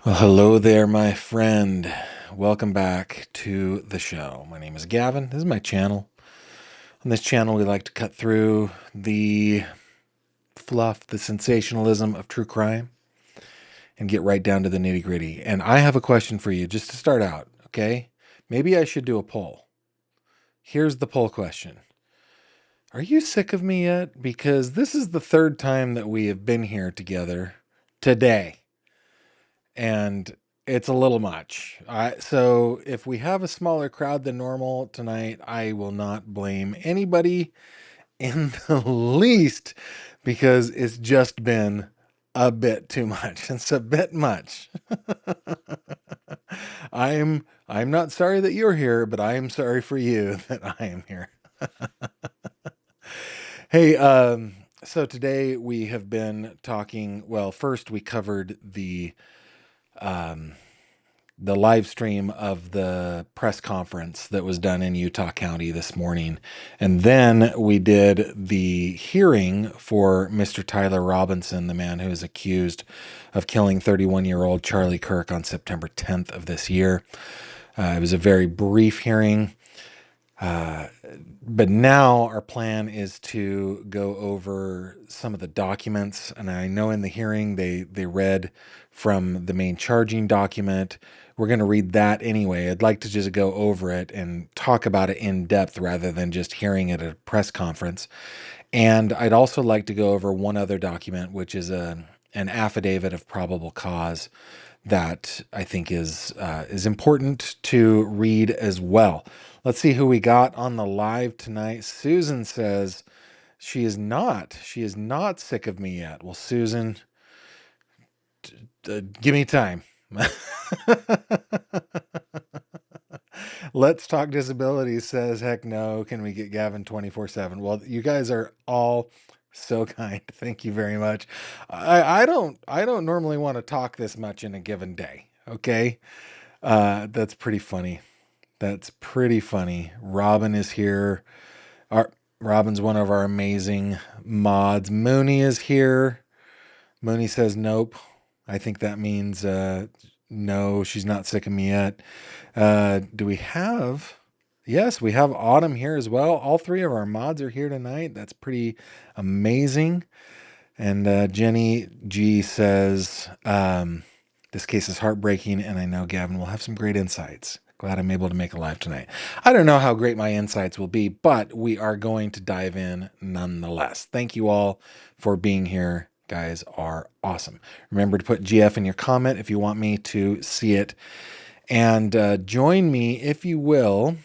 Well, hello there, my friend. Welcome back to the show. My name is Gavin. This is my channel. On this channel, we like to cut through the fluff, the sensationalism of true crime, and get right down to the nitty gritty. And I have a question for you just to start out, okay? Maybe I should do a poll. Here's the poll question. Are you sick of me yet? Because this is the third time that we have been here together today. And it's a little much. So if we have a smaller crowd than normal tonight, I will not blame anybody in the least because it's just been a bit too much. It's a bit much. I'm not sorry that you're here, but I am sorry for you that I am here. Hey, so today we have been talking, well, first we covered um the live stream of the press conference that was done in Utah County this morning. And then we did the hearing for Mr. Tyler Robinson, the man who is accused of killing 31-year-old Charlie Kirk on September 10th of this year. It was a very brief hearing. But now our plan is to go over some of the documents. And I know in the hearing they read from the main charging document. We're going to read that anyway. I'd like to just go over it and talk about it in depth rather than just hearing it at a press conference. And I'd also like to go over one other document, which is an affidavit of probable cause that I think is important to read as well. Let's see who we got on the live tonight. Susan says she is not sick of me yet. Well, Susan, give me time. Let's Talk Disability says, heck no, can we get Gavin 24/7? Well, you guys are all so kind. Thank you very much. I don't normally want to talk this much in a given day. Okay. That's pretty funny. That's pretty funny. Robin is here. Our Robin's one of our amazing mods. Mooney is here. Mooney says nope. I think that means no, she's not sick of me yet. Do we have? Yes, we have Autumn here as well. All three of our mods are here tonight. That's pretty amazing. And Jenny G says, this case is heartbreaking, and I know Gavin will have some great insights. Glad I'm able to make a live tonight. I don't know how great my insights will be, but we are going to dive in nonetheless. Thank you all for being here. Guys are awesome. Remember to put GF in your comment if you want me to see it. And join me, if you will,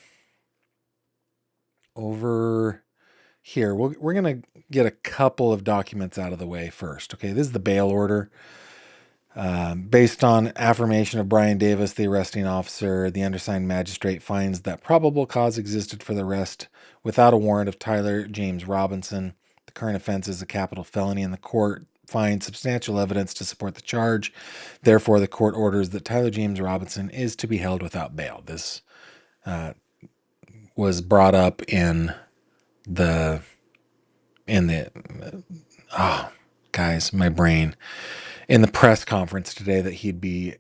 over here. We're going to get a couple of documents out of the way first. Okay, this is the bail order. Based on affirmation of Brian Davis, the arresting officer, the undersigned magistrate finds that probable cause existed for the arrest without a warrant of Tyler James Robinson. The current offense is a capital felony, and the court finds substantial evidence to support the charge. Therefore, the court orders that Tyler James Robinson is to be held without bail. This was brought up in the oh, guys, my brain, in the press conference today, that he'd be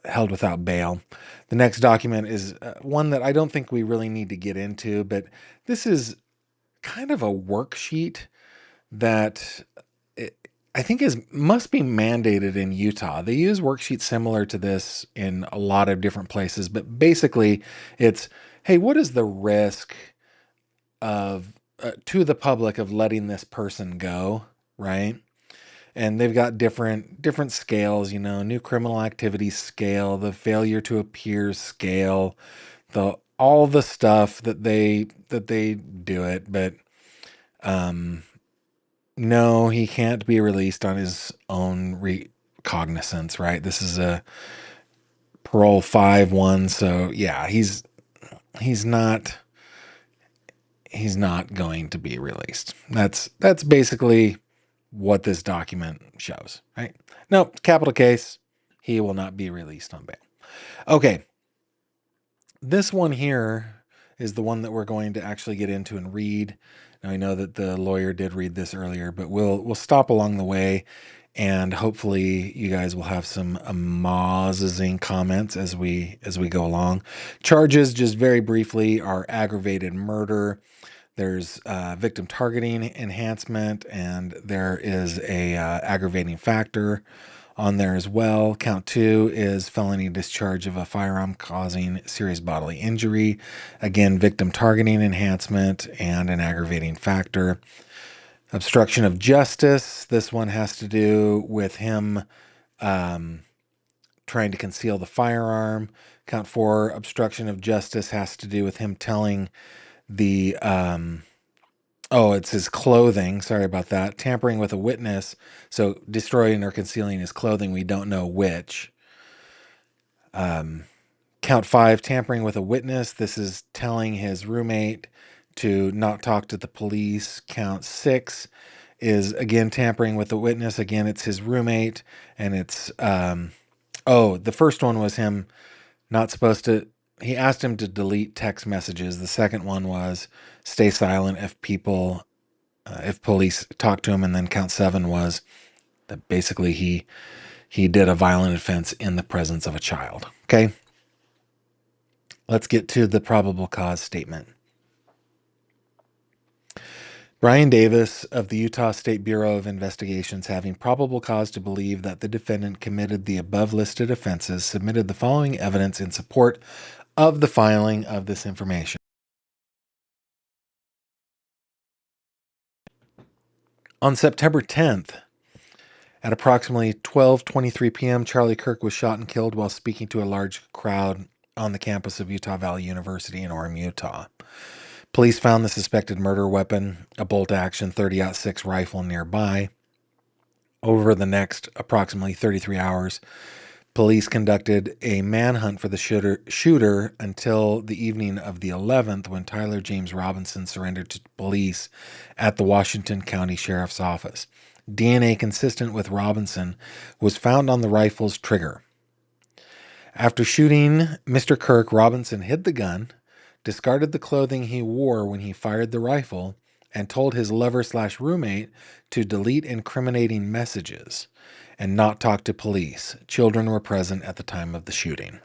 held without bail. The next document is one that I don't think we really need to get into, but this is kind of a worksheet that I think must be mandated in Utah. They use worksheets similar to this in a lot of different places, but basically it's, hey, what is the risk of to the public of letting this person go, right? And they've got different scales, new criminal activity scale, the failure to appear scale, all the stuff that they do it, but no, he can't be released on his own recognizance, right? This is a parole 5-1, so yeah, he's not going to be released. That's basically what this document shows, right? No, capital case, he will not be released on bail. Okay, this one here is the one that we're going to actually get into and read. Now, I know that the lawyer did read this earlier, but we'll stop along the way and hopefully you guys will have some amazing comments as we go along. Charges, just very briefly, are aggravated murder. There's victim targeting enhancement, and there is a aggravating factor on there as well. Count 2 is felony discharge of a firearm causing serious bodily injury. Again, victim targeting enhancement and an aggravating factor. Obstruction of justice. This one has to do with him trying to conceal the firearm. Count 4, obstruction of justice, has to do with him telling the it's his clothing. Sorry about that. Tampering with a witness. So destroying or concealing his clothing. We don't know which. Count 5, tampering with a witness. This is telling his roommate to not talk to the police. Count 6 is, again, tampering with a witness. Again, it's his roommate. And it's, the first one was him not supposed to, he asked him to delete text messages. The second one was stay silent if police talk to him. And then count 7 was that basically he did a violent offense in the presence of a child. Okay. Let's get to the probable cause statement. Brian Davis of the Utah State Bureau of Investigations, having probable cause to believe that the defendant committed the above listed offenses, submitted the following evidence in support of the filing of this information. On September 10th, at approximately 12:23 p.m., Charlie Kirk was shot and killed while speaking to a large crowd on the campus of Utah Valley University in Orem, Utah. Police found the suspected murder weapon, a bolt-action .30-06 rifle, nearby. Over the next approximately 33 hours, police conducted a manhunt for the shooter until the evening of the 11th, when Tyler James Robinson surrendered to police at the Washington County Sheriff's Office. DNA consistent with Robinson was found on the rifle's trigger. After shooting Mr. Kirk, Robinson hid the gun, discarded the clothing he wore when he fired the rifle, and told his lover/roommate to delete incriminating messages and not talk to police. Children were present at the time of the shooting.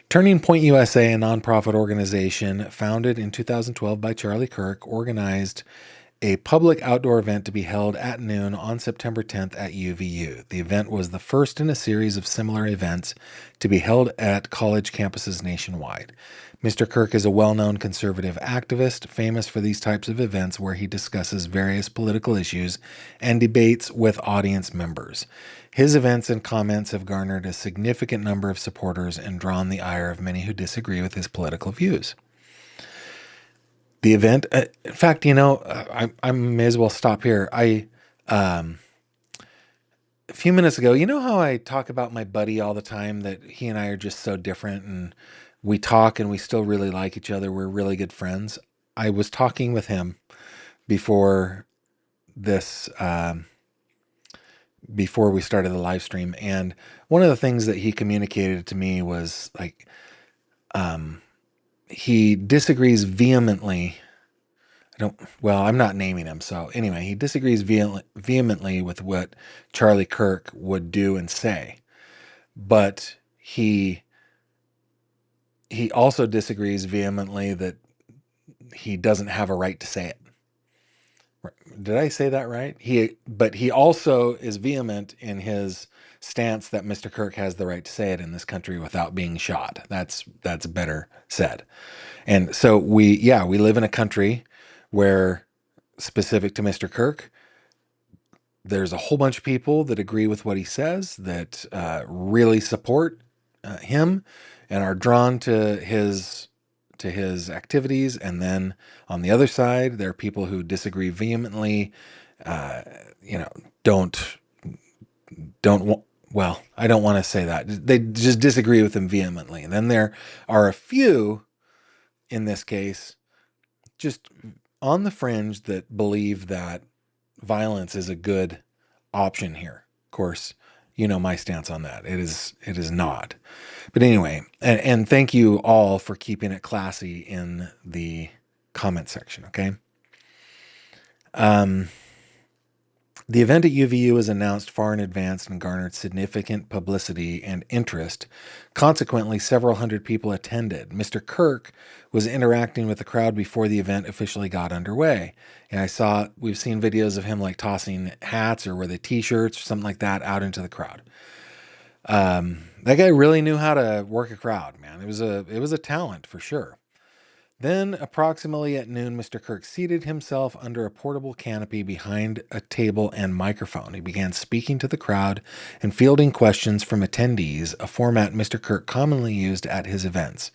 Turning Point USA, a nonprofit organization founded in 2012 by Charlie Kirk, organized a public outdoor event to be held at noon on September 10th at UVU. The event was the first in a series of similar events to be held at college campuses nationwide. Mr. Kirk is a well-known conservative activist, famous for these types of events where he discusses various political issues and debates with audience members. His events and comments have garnered a significant number of supporters and drawn the ire of many who disagree with his political views. The event, in fact, I may as well stop here. A few minutes ago, you know how I talk about my buddy all the time, that he and I are just so different, and we talk and we still really like each other. We're really good friends. I was talking with him before this, before we started the live stream. And one of the things that he communicated to me was like, he disagrees vehemently. I'm not naming him. So anyway, he disagrees vehemently with what Charlie Kirk would do and say, but he also disagrees vehemently that he doesn't have a right to say it. Did I say that right? But he also is vehement in his stance that Mr. Kirk has the right to say it in this country without being shot. That's better said. And so we live in a country where, specific to Mr. Kirk, there's a whole bunch of people that agree with what he says, that really support him and are drawn to his activities. And then on the other side, there are people who disagree vehemently. Well, I don't want to say that. They just disagree with him vehemently. And then there are a few, in this case, just on the fringe, that believe that violence is a good option here. Of course, you know my stance on that. It is not. But anyway, and thank you all for keeping it classy in the comment section, okay? The event at UVU was announced far in advance and garnered significant publicity and interest. Consequently, several hundred people attended. Mr. Kirk was interacting with the crowd before the event officially got underway. And we've seen videos of him like tossing hats or were they t-shirts or something like that out into the crowd. That guy really knew how to work a crowd, man. It was a talent for sure. Then, approximately at noon, Mr. Kirk seated himself under a portable canopy behind a table and microphone. He began speaking to the crowd and fielding questions from attendees, a format Mr. Kirk commonly used at his events.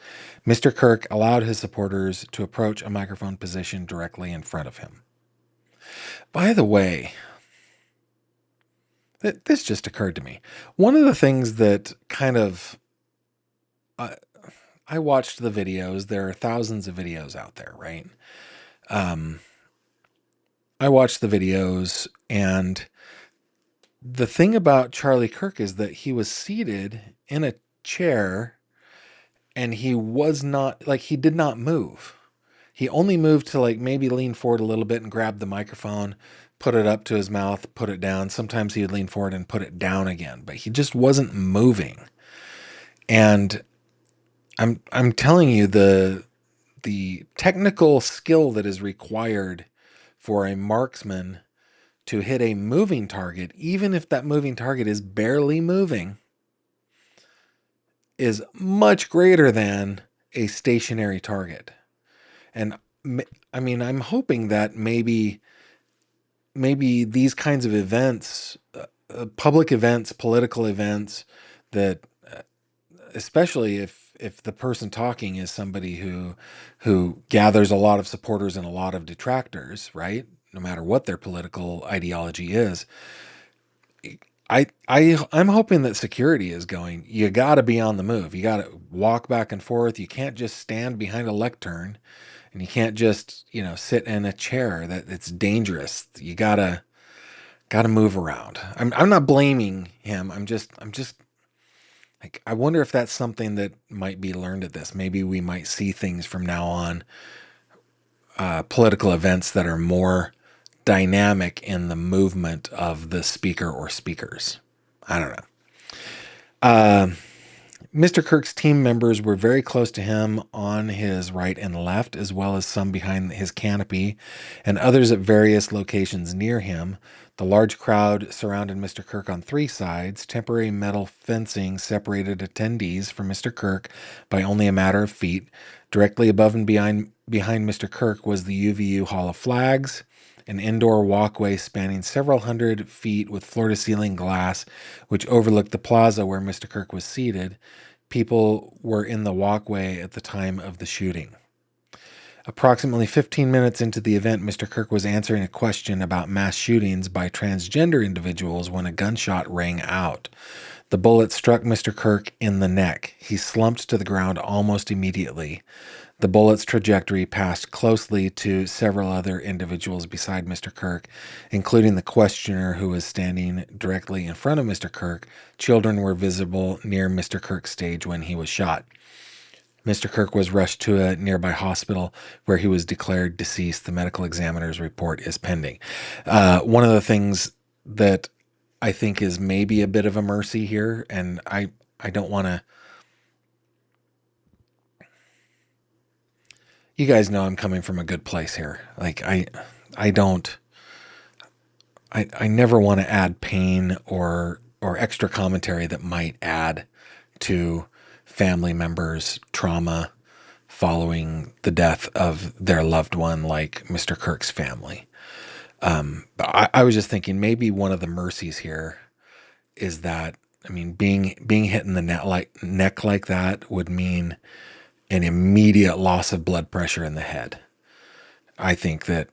Mr. Kirk allowed his supporters to approach a microphone positioned directly in front of him. By the way, this just occurred to me. One of the things that kind of I watched the videos. There are thousands of videos out there, right? Um, I watched the videos, and the thing about Charlie Kirk is that he was seated in a chair and he was not like he did not move. He only moved to like maybe lean forward a little bit and grab the microphone, put it up to his mouth, put it down. Sometimes he would lean forward and put it down again, but he just wasn't moving. And I'm telling you the technical skill that is required for a marksman to hit a moving target, even if that moving target is barely moving, is much greater than a stationary target. And I mean, I'm hoping that maybe these kinds of events, public events, political events, that especially if the person talking is somebody who gathers a lot of supporters and a lot of detractors, right? No matter what their political ideology is, I'm hoping that security is going. You got to be on the move. You got to walk back and forth. You can't just stand behind a lectern, and you can't just sit in a chair. That it's dangerous. You gotta move around. I'm not blaming him. I'm just like, I wonder if that's something that might be learned at this. Maybe we might see things from now on, political events that are more dynamic in the movement of the speaker or speakers. I don't know. Mr. Kirk's team members were very close to him on his right and left, as well as some behind his canopy and others at various locations near him. The large crowd surrounded Mr. Kirk on three sides. Temporary metal fencing separated attendees from Mr. Kirk by only a matter of feet. Directly above and behind Mr. Kirk was the UVU Hall of Flags, an indoor walkway spanning several hundred feet with floor-to-ceiling glass, which overlooked the plaza where Mr. Kirk was seated. People were in the walkway at the time of the shooting. Approximately 15 minutes into the event, Mr. Kirk was answering a question about mass shootings by transgender individuals when a gunshot rang out. The bullet struck Mr. Kirk in the neck. He slumped to the ground almost immediately. The bullet's trajectory passed closely to several other individuals beside Mr. Kirk, including the questioner who was standing directly in front of Mr. Kirk. Children were visible near Mr. Kirk's stage when he was shot. Mr. Kirk was rushed to a nearby hospital where he was declared deceased. The medical examiner's report is pending. One of the things that I think is maybe a bit of a mercy here, and I don't want to. You guys know I'm coming from a good place here. Like I don't. I never want to add pain or extra commentary that might add to family members' trauma following the death of their loved one, like Mr. Kirk's family. But I was just thinking maybe one of the mercies here is that, I mean, being hit in the neck like that would mean an immediate loss of blood pressure in the head. I think that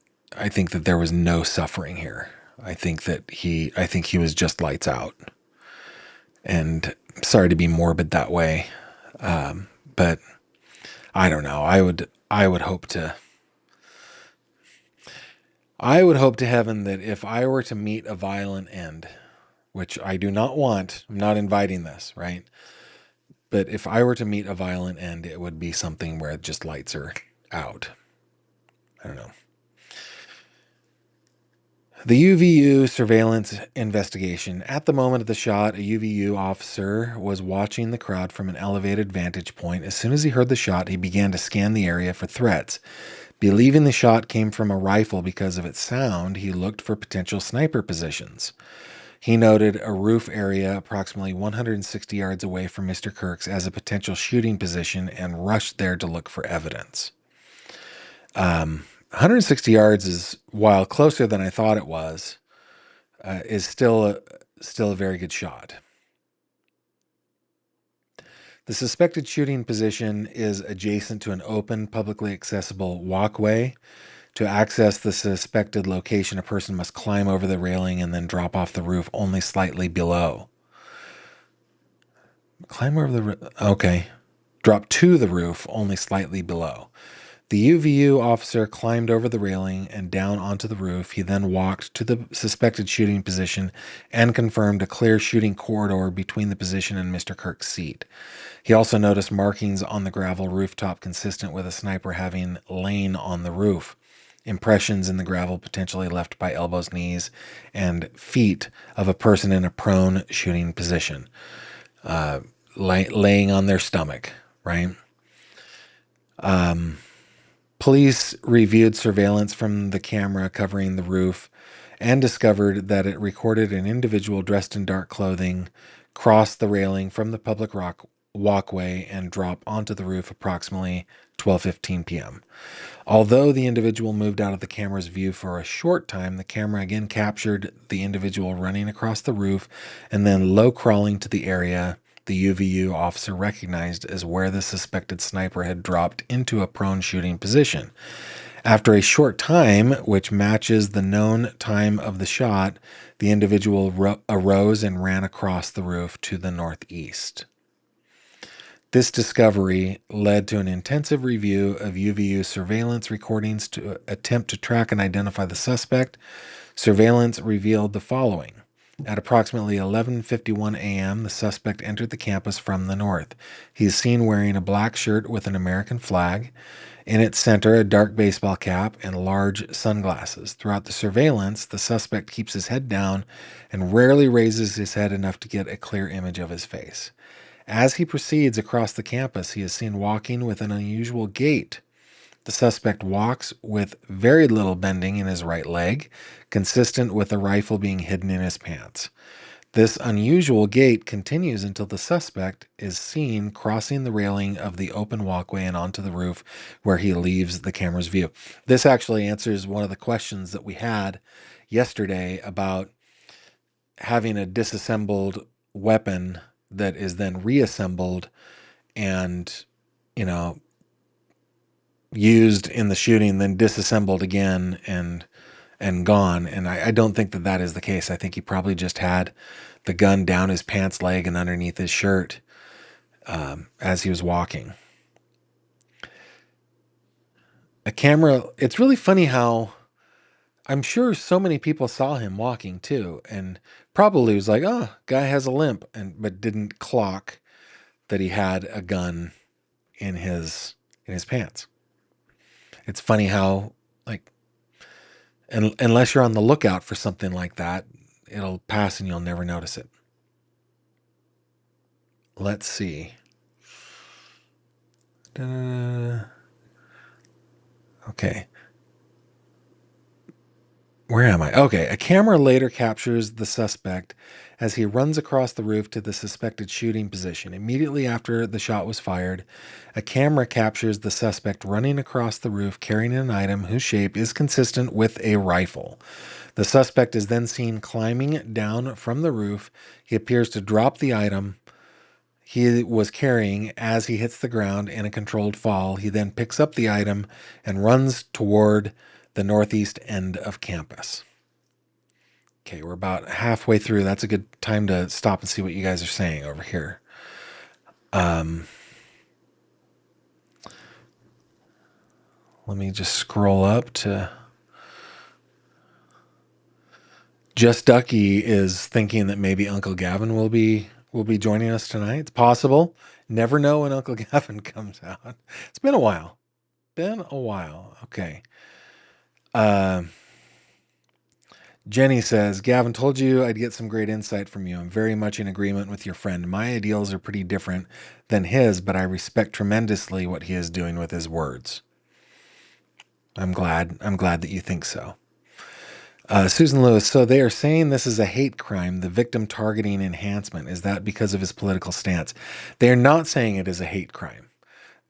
there was no suffering here. I think he was just lights out. And sorry to be morbid that way, but I don't know. I would hope to heaven that if I were to meet a violent end, which I do not want, I'm not inviting this, right? But if I were to meet a violent end, it would be something where just lights are out. I don't know. The UVU surveillance investigation. At the moment of the shot, a UVU officer was watching the crowd from an elevated vantage point. As soon as he heard the shot, he began to scan the area for threats. Believing the shot came from a rifle because of its sound, he looked for potential sniper positions. He noted a roof area approximately 160 yards away from Mr. Kirk's as a potential shooting position and rushed there to look for evidence. 160 yards is, while closer than I thought it was, is still a very good shot. The suspected shooting position is adjacent to an open, publicly accessible walkway. To access the suspected location, a person must climb over the railing and then drop off the roof only slightly below. Climb over the okay. Drop to the roof only slightly below. The UVU officer climbed over the railing and down onto the roof. He then walked to the suspected shooting position and confirmed a clear shooting corridor between the position and Mr. Kirk's seat. He also noticed markings on the gravel rooftop consistent with a sniper having lain on the roof. Impressions in the gravel potentially left by elbows, knees, and feet of a person in a prone shooting position, laying on their stomach, right? Police reviewed surveillance from the camera covering the roof and discovered that it recorded an individual dressed in dark clothing cross the railing from the public walkway and drop onto the roof approximately 12:15 p.m. Although the individual moved out of the camera's view for a short time, the camera again captured the individual running across the roof and then low crawling to the area the UVU officer recognized as where the suspected sniper had dropped into a prone shooting position. After a short time, which matches the known time of the shot, the individual arose and ran across the roof to the northeast. This discovery led to an intensive review of UVU surveillance recordings to attempt to track and identify the suspect. Surveillance revealed the following. At approximately 11:51 a.m., the suspect entered the campus from the north. He is seen wearing a black shirt with an American flag. In its center, a dark baseball cap and large sunglasses. Throughout the surveillance, the suspect keeps his head down and rarely raises his head enough to get a clear image of his face. As he proceeds across the campus, he is seen walking with an unusual gait. The suspect walks with very little bending in his right leg, consistent with the rifle being hidden in his pants. This unusual gait continues until the suspect is seen crossing the railing of the open walkway and onto the roof, where he leaves the camera's view. This actually answers one of the questions that we had yesterday about having a disassembled weapon that is then reassembled and, you know, used in the shooting, then disassembled again and gone. And I don't think that is the case. I think he probably just had the gun down his pants leg and underneath his shirt as he was walking. A camera. It's really funny how I'm sure so many people saw him walking too, and probably was like, "Oh, guy has a limp," but didn't clock that he had a gun in his pants. It's funny how, like, unless you're on the lookout for something like that, it'll pass and you'll never notice it. Let's see. Okay. Where am I? Okay. A camera later captures the suspect as he runs across the roof to the suspected shooting position. Immediately after the shot was fired, a camera captures the suspect running across the roof carrying an item whose shape is consistent with a rifle. The suspect is then seen climbing down from the roof. He appears to drop the item he was carrying as he hits the ground in a controlled fall. He then picks up the item and runs toward the northeast end of campus. Okay, we're about halfway through. That's a good time to stop and see what you guys are saying over here. Let me just scroll up to... Just Ducky is thinking that maybe Uncle Gavin will be joining us tonight. It's possible. Never know when Uncle Gavin comes out. It's been a while. Okay. Jenny says, Gavin, told you I'd get some great insight from you. I'm very much in agreement with your friend. My ideals are pretty different than his, but I respect tremendously what he is doing with his words. I'm glad. I'm glad that you think so. Susan Lewis, so they are saying this is a hate crime, the victim targeting enhancement. Is that because of his political stance? They're not saying it is a hate crime.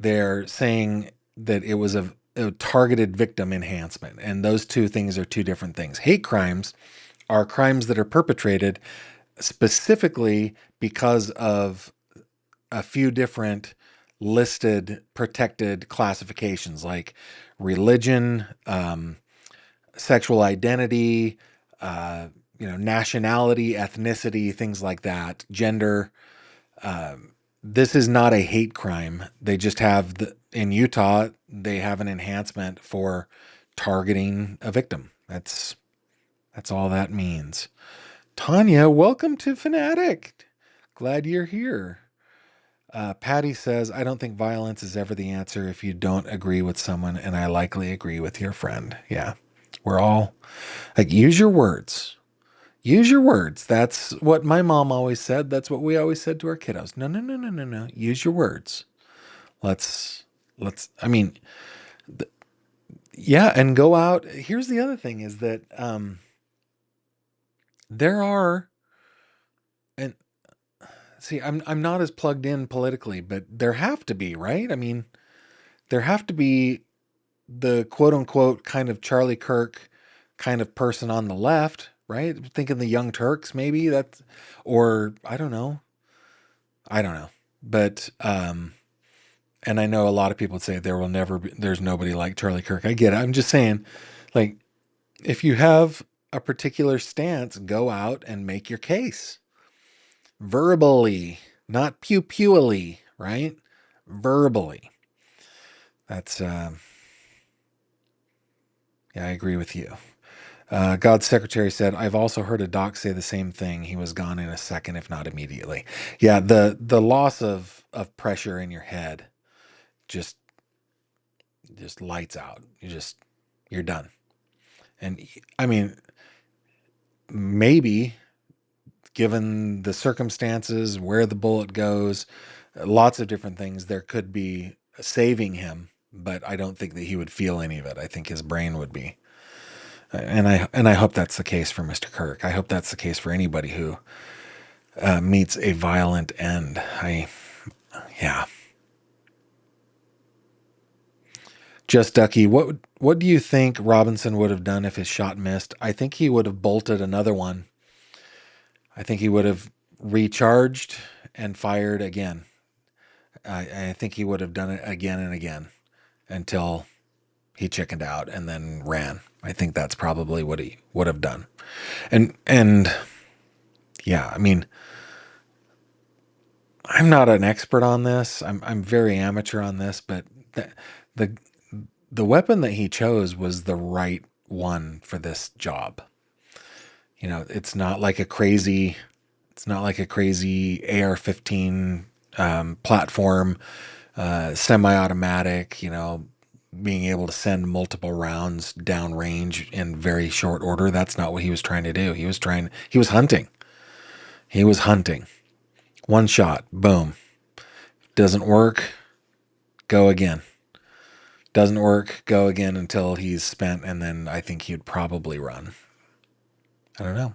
They're saying that it was a targeted victim enhancement. And those two things are two different things. Hate crimes are crimes that are perpetrated specifically because of a few different listed protected classifications like religion, sexual identity, uh, nationality, ethnicity, things like that, gender. This is not a hate crime. They just have in Utah, they have an enhancement for targeting a victim. That's all that means. Tanya, welcome to Fanatic. Glad you're here. Patty says, I don't think violence is ever the answer if you don't agree with someone, and I likely agree with your friend. Yeah. We're all like, use your words. Use your words. That's what my mom always said. That's what we always said to our kiddos. No, no, no, no, no, no. Use your words. Let's, I mean, yeah, and go out. Here's the other thing is that there are, and see, I'm not as plugged in politically, but there have to be, right? I mean, there have to be the quote unquote kind of Charlie Kirk kind of person on the left, right? Thinking the Young Turks, maybe that's, or I don't know. But, and I know a lot of people would say there will never be, there's nobody like Charlie Kirk. I get it. I'm just saying, like, if you have a particular stance, go out and make your case verbally, not pew-pewily, right? Verbally. That's, yeah, I agree with you. God's secretary said, I've also heard a doc say the same thing. He was gone in a second, if not immediately. Yeah, the loss of pressure in your head just lights out. You're done. And I mean, maybe given the circumstances, where the bullet goes, lots of different things, there could be saving him, but I don't think that he would feel any of it. I think his brain would be. And I hope that's the case for Mr. Kirk. I hope that's the case for anybody who meets a violent end. Yeah. Just Ducky, what do you think Robinson would have done if his shot missed? I think he would have bolted another one. I think he would have recharged and fired again. I think he would have done it again and again until he chickened out and then ran. I think that's probably what he would have done. And yeah, I mean, I'm not an expert on this. I'm very amateur on this, but the the weapon that he chose was the right one for this job. It's not like a crazy AR-15 platform, semi-automatic, being able to send multiple rounds downrange in very short order. That's not what he was trying to do. He was hunting. He was hunting. One shot, boom. Doesn't work, go again. Doesn't work, go again until he's spent, and then I think he'd probably run. I don't know.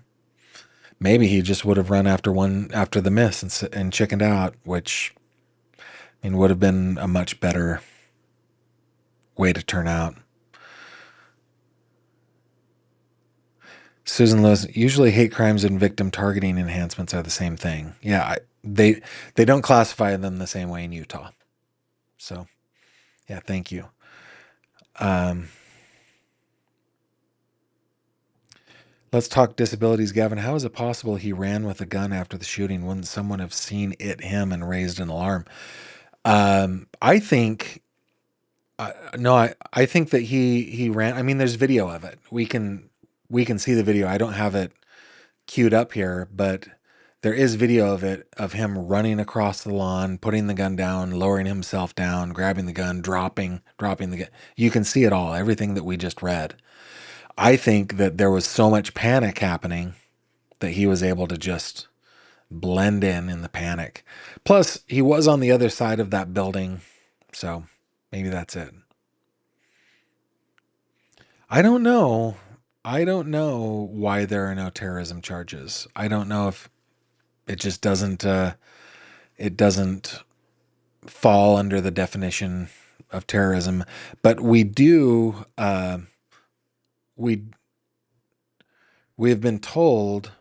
Maybe he just would have run after the miss and chickened out, which would have been a much better way to turn out. Susan Lewis, usually hate crimes and victim targeting enhancements are the same thing. Yeah, they don't classify them the same way in Utah. So, yeah, thank you. Let's talk disabilities, Gavin. How is it possible he ran with a gun after the shooting? Wouldn't someone have seen him and raised an alarm? I think no, I think that he ran. I mean, there's video of it. We can see the video. I don't have it queued up here, but there is video of it, of him running across the lawn, putting the gun down, lowering himself down, grabbing the gun, dropping the gun. You can see it all, everything that we just read. I think that there was so much panic happening that he was able to just blend in the panic. Plus, he was on the other side of that building, so maybe that's it. I don't know. I don't know why there are no terrorism charges. I don't know if it just doesn't it doesn't fall under the definition of terrorism, but we we have been told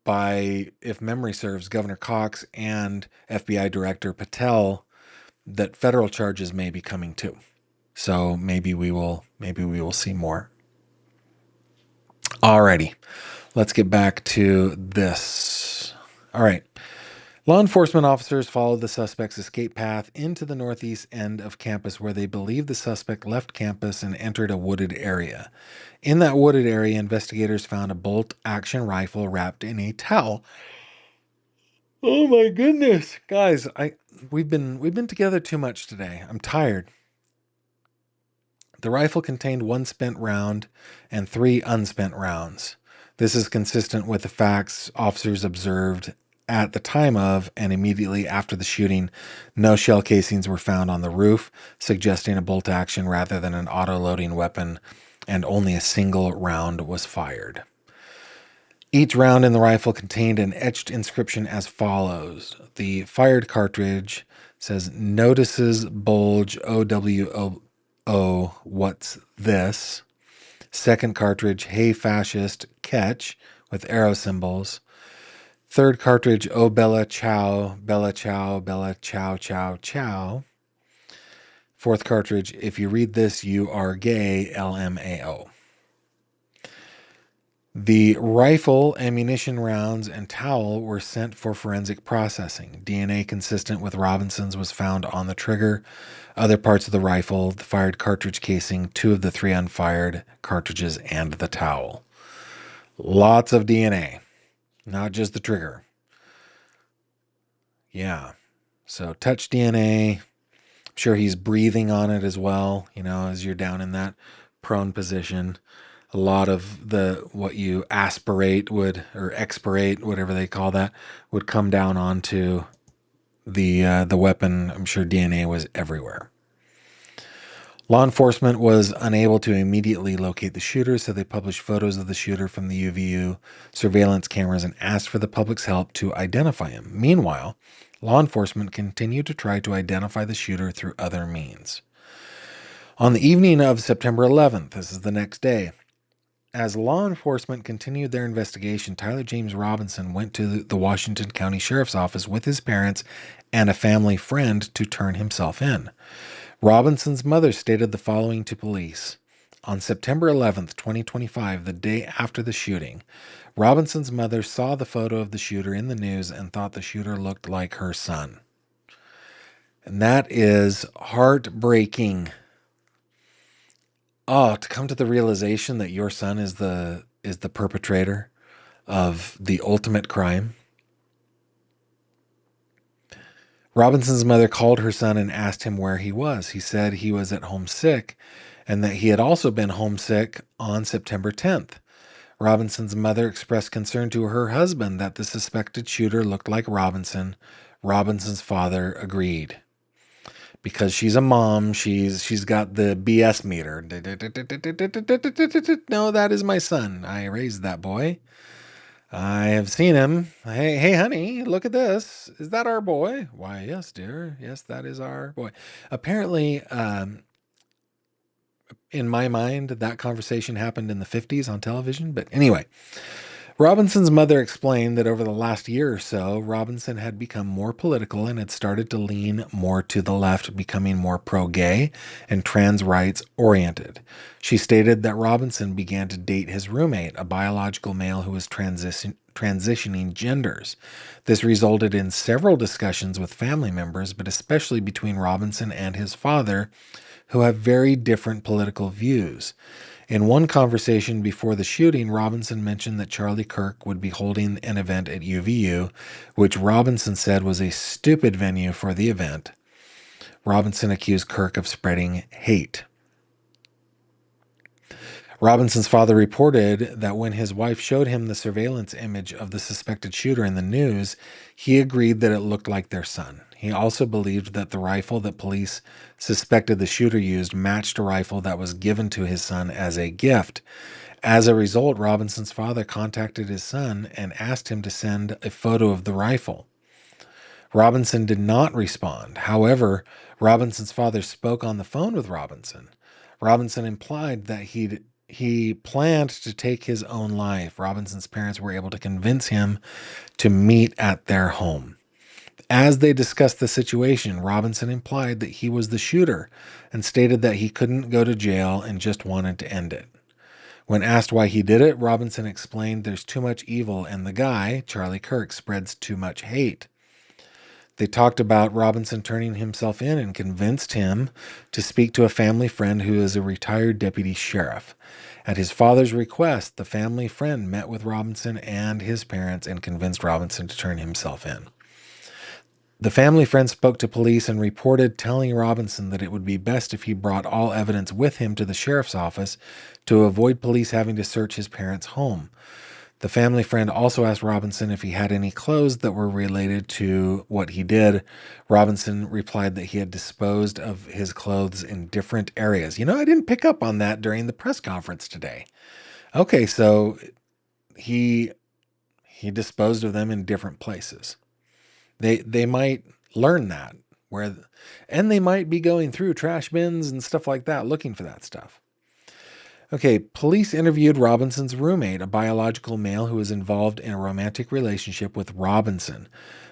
by, if memory serves, Governor Cox and FBI Director Patel that federal charges may be coming too. So maybe we will see more. Alrighty, let's get back to this. All right. Law enforcement officers followed the suspect's escape path into the northeast end of campus where they believe the suspect left campus and entered a wooded area. In that wooded area, investigators found a bolt-action rifle wrapped in a towel. Oh my goodness, guys, we've been together too much today. I'm tired. The rifle contained one spent round and three unspent rounds. This is consistent with the facts officers observed at the time of and immediately after the shooting. No shell casings were found on the roof, suggesting a bolt action rather than an auto-loading weapon, and only a single round was fired. Each round in the rifle contained an etched inscription as follows. The fired cartridge says, "Notices bulge OWO, what's this?" Second cartridge, "Hey fascist, catch," with arrow symbols. Third cartridge, "Oh Bella Chow, Bella Chow, Bella Chow, Chow, Chow." Fourth cartridge, "If you read this, you are gay, LMAO." The rifle, ammunition rounds, and towel were sent for forensic processing. DNA consistent with Robinson's was found on the trigger, other parts of the rifle, the fired cartridge casing, two of the three unfired cartridges, and the towel. Lots of DNA, not just the trigger. Yeah. So touch DNA. I'm sure he's breathing on it as well, as you're down in that prone position. A lot of what you aspirate or expirate, whatever they call that, would come down onto the weapon. I'm sure DNA was everywhere. Law enforcement was unable to immediately locate the shooter, so they published photos of the shooter from the UVU surveillance cameras and asked for the public's help to identify him. Meanwhile, law enforcement continued to try to identify the shooter through other means. On the evening of September 11th, this is the next day, as law enforcement continued their investigation, Tyler James Robinson went to the Washington County Sheriff's Office with his parents and a family friend to turn himself in. Robinson's mother stated the following to police. On September 11th, 2025, the day after the shooting, Robinson's mother saw the photo of the shooter in the news and thought the shooter looked like her son. And that is heartbreaking. Oh, to come to the realization that your son is the perpetrator of the ultimate crime. Robinson's mother called her son and asked him where he was. He said he was at home sick and that he had also been homesick on September 10th. Robinson's mother expressed concern to her husband that the suspected shooter looked like Robinson. Robinson's father agreed. Because she's a mom, she's got the BS meter. No, that is my son. I raised that boy. I have seen him. Hey, honey, look at this. Is that our boy? Why, yes, dear. Yes, that is our boy. Apparently, in my mind, that conversation happened in the 50s on television. But anyway, Robinson's mother explained that over the last year or so, Robinson had become more political and had started to lean more to the left, becoming more pro-gay and trans rights oriented. She stated that Robinson began to date his roommate, a biological male who was transitioning genders. This resulted in several discussions with family members, but especially between Robinson and his father, who have very different political views. In one conversation before the shooting, Robinson mentioned that Charlie Kirk would be holding an event at UVU, which Robinson said was a stupid venue for the event. Robinson accused Kirk of spreading hate. Robinson's father reported that when his wife showed him the surveillance image of the suspected shooter in the news, he agreed that it looked like their son. He also believed that the rifle that police suspected the shooter used matched a rifle that was given to his son as a gift. As a result, Robinson's father contacted his son and asked him to send a photo of the rifle. Robinson did not respond. However, Robinson's father spoke on the phone with Robinson. Robinson implied that he planned to take his own life. Robinson's parents were able to convince him to meet at their home. As they discussed the situation, Robinson implied that he was the shooter and stated that he couldn't go to jail and just wanted to end it. When asked why he did it, Robinson explained there's too much evil and the guy, Charlie Kirk, spreads too much hate. They talked about Robinson turning himself in and convinced him to speak to a family friend who is a retired deputy sheriff. At his father's request, the family friend met with Robinson and his parents and convinced Robinson to turn himself in. The family friend spoke to police and reported telling Robinson that it would be best if he brought all evidence with him to the sheriff's office to avoid police having to search his parents' home. The family friend also asked Robinson if he had any clothes that were related to what he did. Robinson replied that he had disposed of his clothes in different areas. You know, I didn't pick up on that during the press conference today. Okay, so he disposed of them in different places. They might learn that and they might be going through trash bins and stuff like that looking for that stuff. Okay, police interviewed Robinson's roommate, a biological male who was involved in a romantic relationship with Robinson.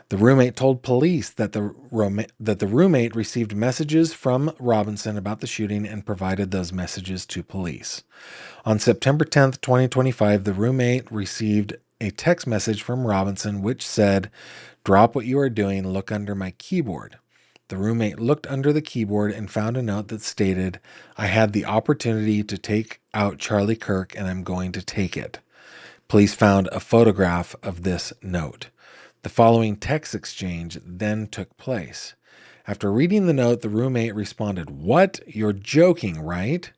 The roommate told police that the roommate received messages from Robinson about the shooting and provided those messages to police. On September 10th, 2025, the roommate received a text message from Robinson which said, "Drop what you are doing, look under my keyboard." The roommate looked under the keyboard and found a note that stated, "I had the opportunity to take out Charlie Kirk and I'm going to take it." Police found a photograph of this note. The following text exchange then took place. After reading the note, the roommate responded, "What? You're joking, right?"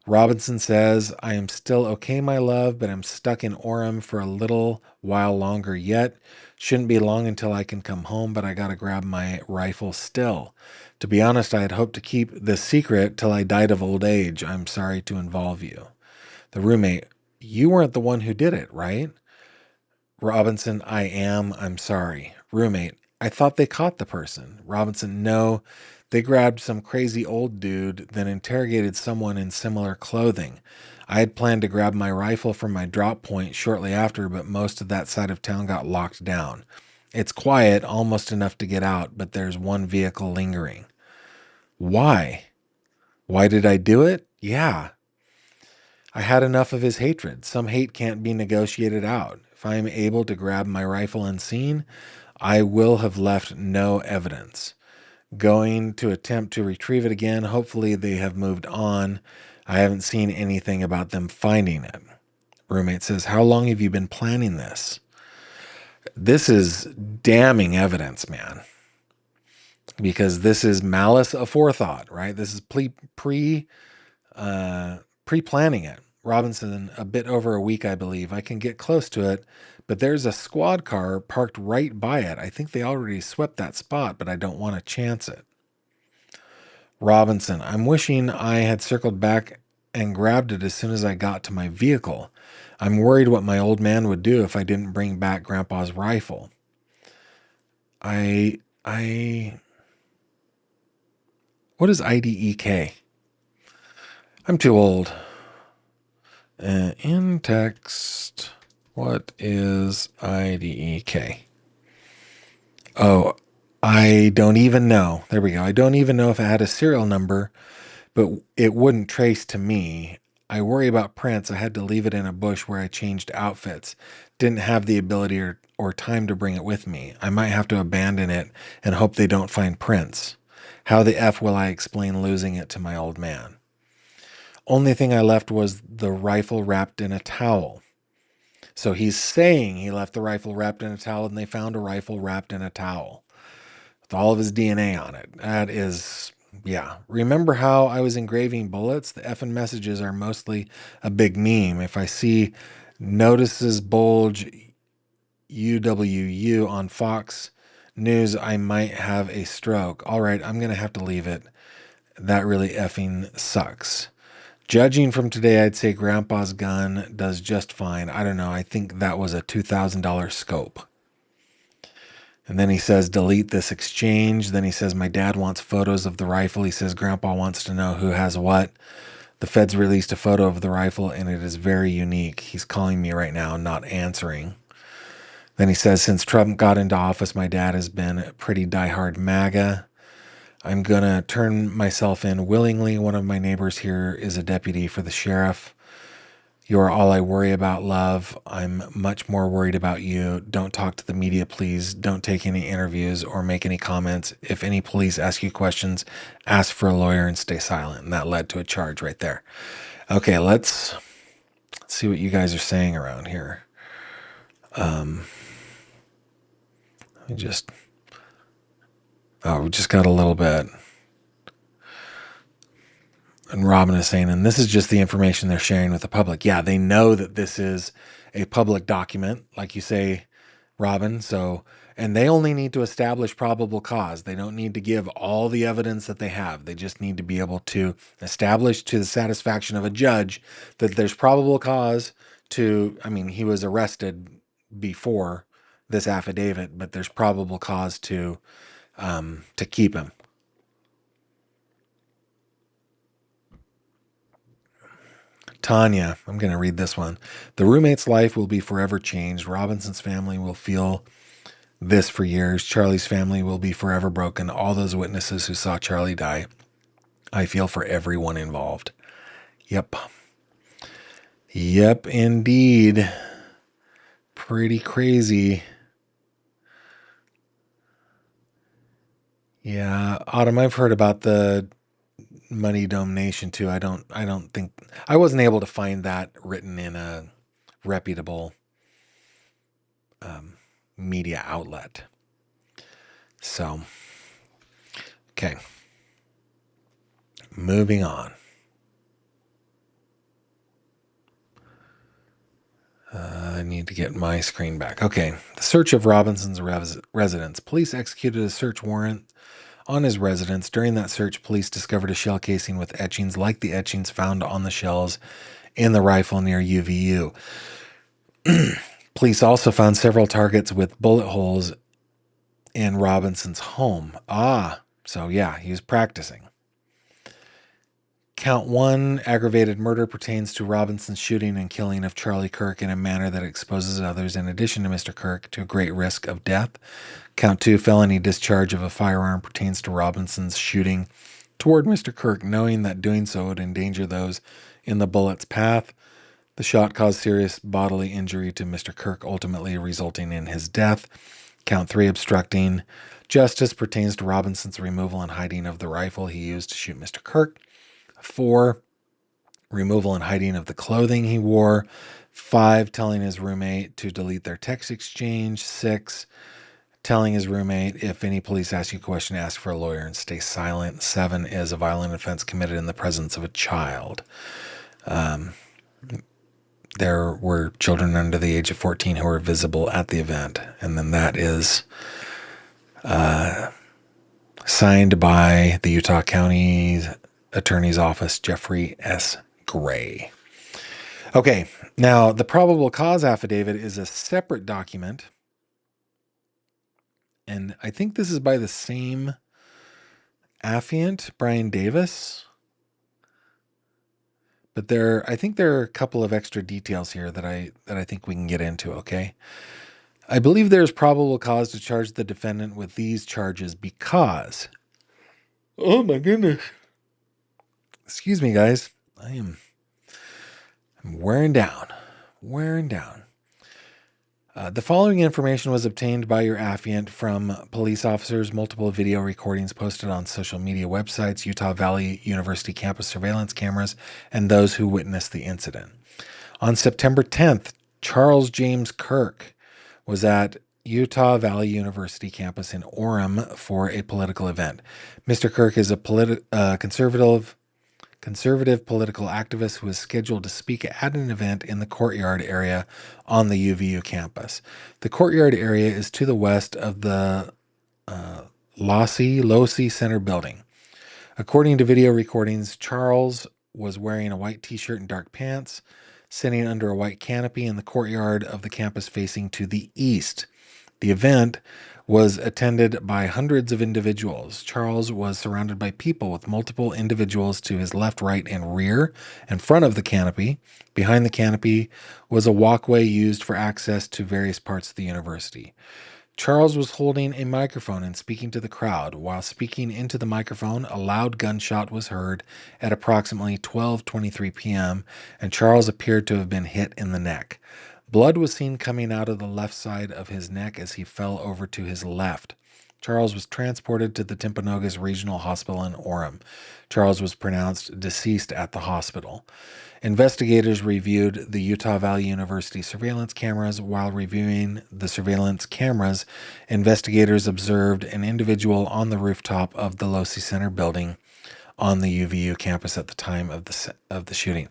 Robinson says, "I am still okay, my love, but I'm stuck in Orem for a little while longer yet. Shouldn't be long until I can come home, but I gotta grab my rifle still. To be honest, I had hoped to keep this secret till I died of old age. I'm sorry to involve you." The roommate, "You weren't the one who did it, right?" Robinson, "I am. I'm sorry." Roommate, "I thought they caught the person." Robinson, "No, they grabbed some crazy old dude, then interrogated someone in similar clothing. I had planned to grab my rifle from my drop point shortly after, but most of that side of town got locked down. It's quiet, almost enough to get out, but there's one vehicle lingering." Why? Why did I do it? Yeah, I had enough of his hatred. Some hate can't be negotiated out. If I am able to grab my rifle unseen, I will have left no evidence. Going to attempt to retrieve it again. Hopefully they have moved on. I haven't seen anything about them finding it. Roommate says, "How long have you been planning this?" This is damning evidence, man, because this is malice aforethought, right? This is pre-planning it. Robinson, "A bit over a week, I believe. I can get close to it, but there's a squad car parked right by it. I think they already swept that spot, but I don't want to chance it." Robinson, "I'm wishing I had circled back and grabbed it as soon as I got to my vehicle. I'm worried what my old man would do if I didn't bring back Grandpa's rifle." I what is IDEK? I'm too old. In text, what is IDEK? Oh, I don't even know. There we go. I don't even know if it had a serial number, but it wouldn't trace to me. I worry about prints. I had to leave it in a bush where I changed outfits. Didn't have the ability or time to bring it with me. I might have to abandon it and hope they don't find prints. How the F will I explain losing it to my old man? Only thing I left was the rifle wrapped in a towel. So he's saying he left the rifle wrapped in a towel and they found a rifle wrapped in a towle with all of his DNA on it. That is Yeah. Remember how I was engraving bullets? The effing messages are mostly a big meme. If I see notices bulge UWU on Fox News, I might have a stroke. All right, I'm going to have to leave it. That really effing sucks. Judging from today, I'd say Grandpa's gun does just fine. I don't know. I think that was a $2,000 scope. And then he says, delete this exchange. Then he says, my dad wants photos of the rifle. He says, Grandpa wants to know who has what. The feds released a photo of the rifle, and it is very unique. He's calling me right now, not answering. Then he says, since Trump got into office, my dad has been pretty diehard MAGA. I'm going to turn myself in willingly. One of my neighbors here is a deputy for the sheriff. You're all I worry about, love. I'm much more worried about you. Don't talk to the media, please. Don't take any interviews or make any comments. If any police ask you questions, ask for a lawyer and stay silent. And that led to a charge right there. Okay, let's see what you guys are saying around here. We just got a little bit. And Robin is saying, and this is just the information they're sharing with the public. Yeah, they know that this is a public document, like you say, Robin. So, and they only need to establish probable cause. They don't need to give all the evidence that they have. They just need to be able to establish to the satisfaction of a judge that there's probable cause to, I mean, he was arrested before this affidavit, but there's probable cause to keep him. Tanya, I'm going to read this one. The roommate's life will be forever changed. Robinson's family will feel this for years. Charlie's family will be forever broken. All those witnesses who saw Charlie die. I feel for everyone involved. Yep. Yep, indeed. Pretty crazy. Yeah, Autumn, I've heard about the money donation too. I don't think I wasn't able to find that written in a reputable media outlet. So, okay. Moving on. I need to get my screen back. Okay. The search of Robinson's residence. Police executed a search warrant on his residence. During that search, police discovered a shell casing with etchings like the etchings found on the shells in the rifle near UVU. Police also found several targets with bullet holes in Robinson's home. So yeah, he was practicing. Count 1, aggravated murder, pertains to Robinson's shooting and killing of Charlie Kirk in a manner that exposes others, in addition to Mr. Kirk, to a great risk of death. Count 2, felony discharge of a firearm, pertains to Robinson's shooting toward Mr. Kirk, knowing that doing so would endanger those in the bullet's path. The shot caused serious bodily injury to Mr. Kirk, ultimately resulting in his death. Count 3, obstructing justice, pertains to Robinson's removal and hiding of the rifle he used to shoot Mr. Kirk. 4, removal and hiding of the clothing he wore. 5, telling his roommate to delete their text exchange. 6, telling his roommate, if any police ask you a question, ask for a lawyer and stay silent. 7 is a violent offense committed in the presence of a child. There were children under the age of 14 who were visible at the event. And then that is signed by the Utah County Attorney's Office, Jeffrey S. Gray. Okay, now the probable cause affidavit is a separate document. And I think this is by the same affiant, Brian Davis. But I think there are a couple of extra details here that I think we can get into, okay? I believe there's probable cause to charge the defendant with these charges because, oh my goodness. Excuse me, guys. I'm wearing down. The following information was obtained by your affiant from police officers, multiple video recordings posted on social media websites, Utah Valley University campus surveillance cameras, and those who witnessed the incident. On September 10th, Charles James Kirk was at Utah Valley University campus in Orem for a political event. Mr. Kirk is a conservative political activist who is scheduled to speak at an event in the courtyard area on the UVU campus. The courtyard area is to the west of the Losi Center building. According to video recordings, Charles was wearing a white t-shirt and dark pants, sitting under a white canopy in the courtyard of the campus facing to the east. The event was attended by hundreds of individuals. Charles was surrounded by people, with multiple individuals to his left, right, and rear and front of the canopy. Behind the canopy was a walkway used for access to various parts of the university. Charles was holding a microphone and speaking to the crowd. While speaking into the microphone, a loud gunshot was heard at approximately 12:23 p.m., and Charles appeared to have been hit in the neck. Blood was seen coming out of the left side of his neck as he fell over to his left. Charles was transported to the Timpanogos Regional Hospital in Orem. Charles was pronounced deceased at the hospital. Investigators reviewed the Utah Valley University surveillance cameras. While reviewing the surveillance cameras, investigators observed an individual on the rooftop of the Losi Center building on the UVU campus at the time of the shooting.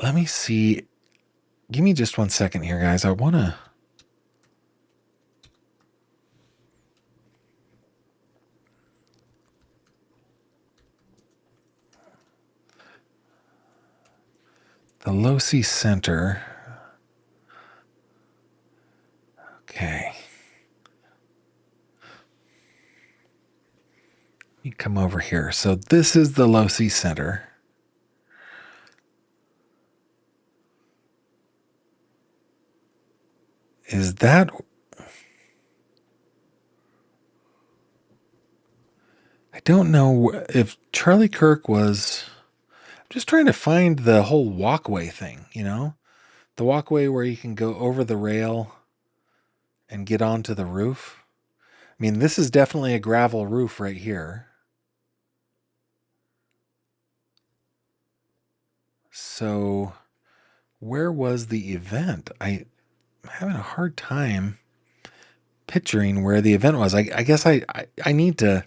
Let me see. Give me just 1 second here, guys. I want to... The Losi Center. Okay. You come over here. So this is the Losi Center. Is that... I don't know if Charlie Kirk was... I'm just trying to find the whole walkway thing, you know? The walkway where you can go over the rail and get onto the roof. I mean, this is definitely a gravel roof right here. So, where was the event? I'm having a hard time picturing where the event was. I guess I need to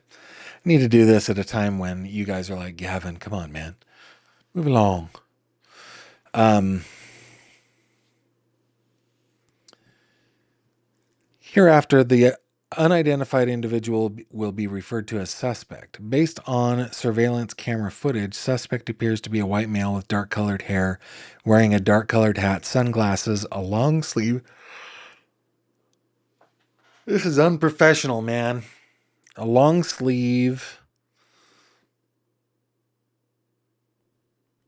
do this at a time when you guys are like, Gavin, come on, man, move along. Hereafter, the unidentified individual will be referred to as suspect. Based on surveillance camera footage, suspect appears to be a white male with dark-colored hair, wearing a dark-colored hat, sunglasses, a long sleeve. This is unprofessional, man. A long sleeve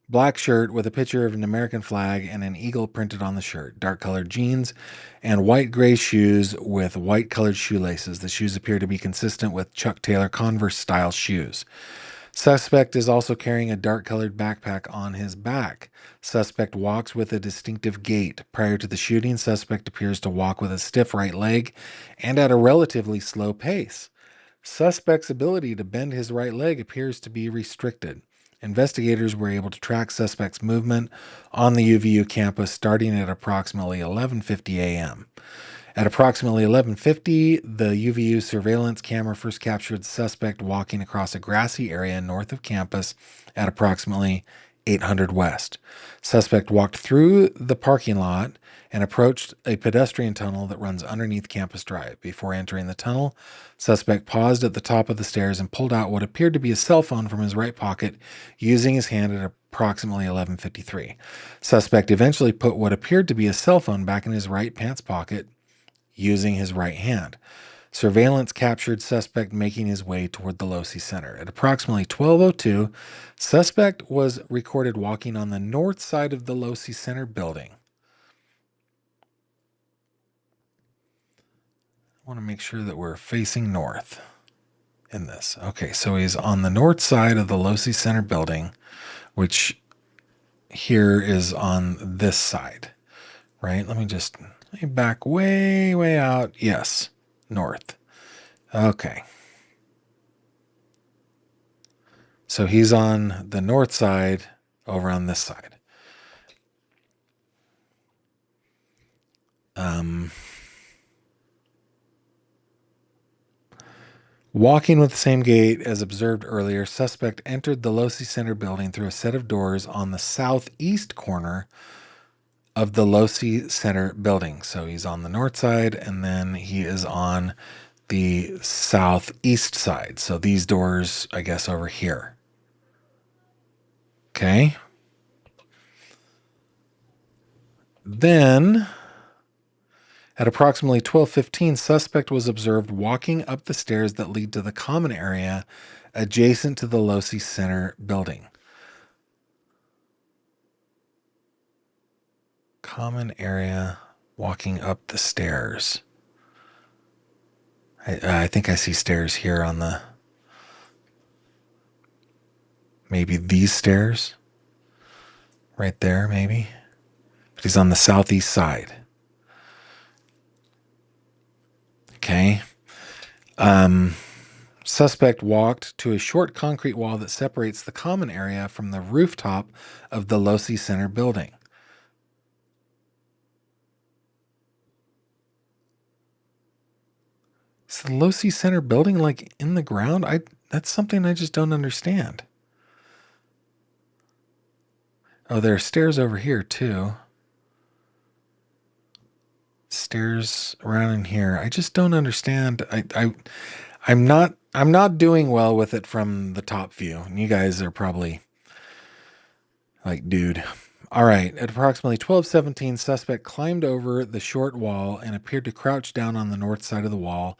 black shirt with a picture of an American flag and an eagle printed on the shirt, dark-colored jeans, and white-gray shoes with white-colored shoelaces. The shoes appear to be consistent with Chuck Taylor Converse-style shoes. Suspect is also carrying a dark-colored backpack on his back. Suspect walks with a distinctive gait. Prior to the shooting, suspect appears to walk with a stiff right leg and at a relatively slow pace. Suspect's ability to bend his right leg appears to be restricted. Investigators were able to track suspect's movement on the UVU campus starting at approximately 11:50 a.m. At approximately 11:50, the UVU surveillance camera first captured the suspect walking across a grassy area north of campus at approximately 800 West. Suspect walked through the parking lot and approached a pedestrian tunnel that runs underneath Campus Drive. Before entering the tunnel, suspect paused at the top of the stairs and pulled out what appeared to be a cell phone from his right pocket, using his hand at approximately 11:53. Suspect eventually put what appeared to be a cell phone back in his right pants pocket, using his right hand. Surveillance captured suspect making his way toward the Losi Center. At approximately 12:02, suspect was recorded walking on the north side of the Losi Center building. I want to make sure that we're facing north in this. Okay, so he's on the north side of the Losi Center building, which here is on this side, right? Let me back way out. Yes, north. Okay. So he's on the north side over on this side. Walking with the same gait as observed earlier, suspect entered the Losi Center building through a set of doors on the southeast corner of the Losi Center building. So he's on the north side and then he is on the southeast side. So these doors, I guess, over here. Okay. Then at approximately 12:15, suspect was observed walking up the stairs that lead to the common area adjacent to the Losi Center building. Common area, walking up the stairs. I think I see stairs here on the, maybe these stairs right there, maybe. But he's on the southeast side. Okay. Suspect walked to a short concrete wall that separates the common area from the rooftop of the Losi Center building. Is the Losi Center building like in the ground? That's something I just don't understand. Oh, there are stairs over here too. Stairs around in here. I just don't understand. I'm not doing well with it from the top view. And you guys are probably like, dude. All right. At approximately 12:17, suspect climbed over the short wall and appeared to crouch down on the north side of the wall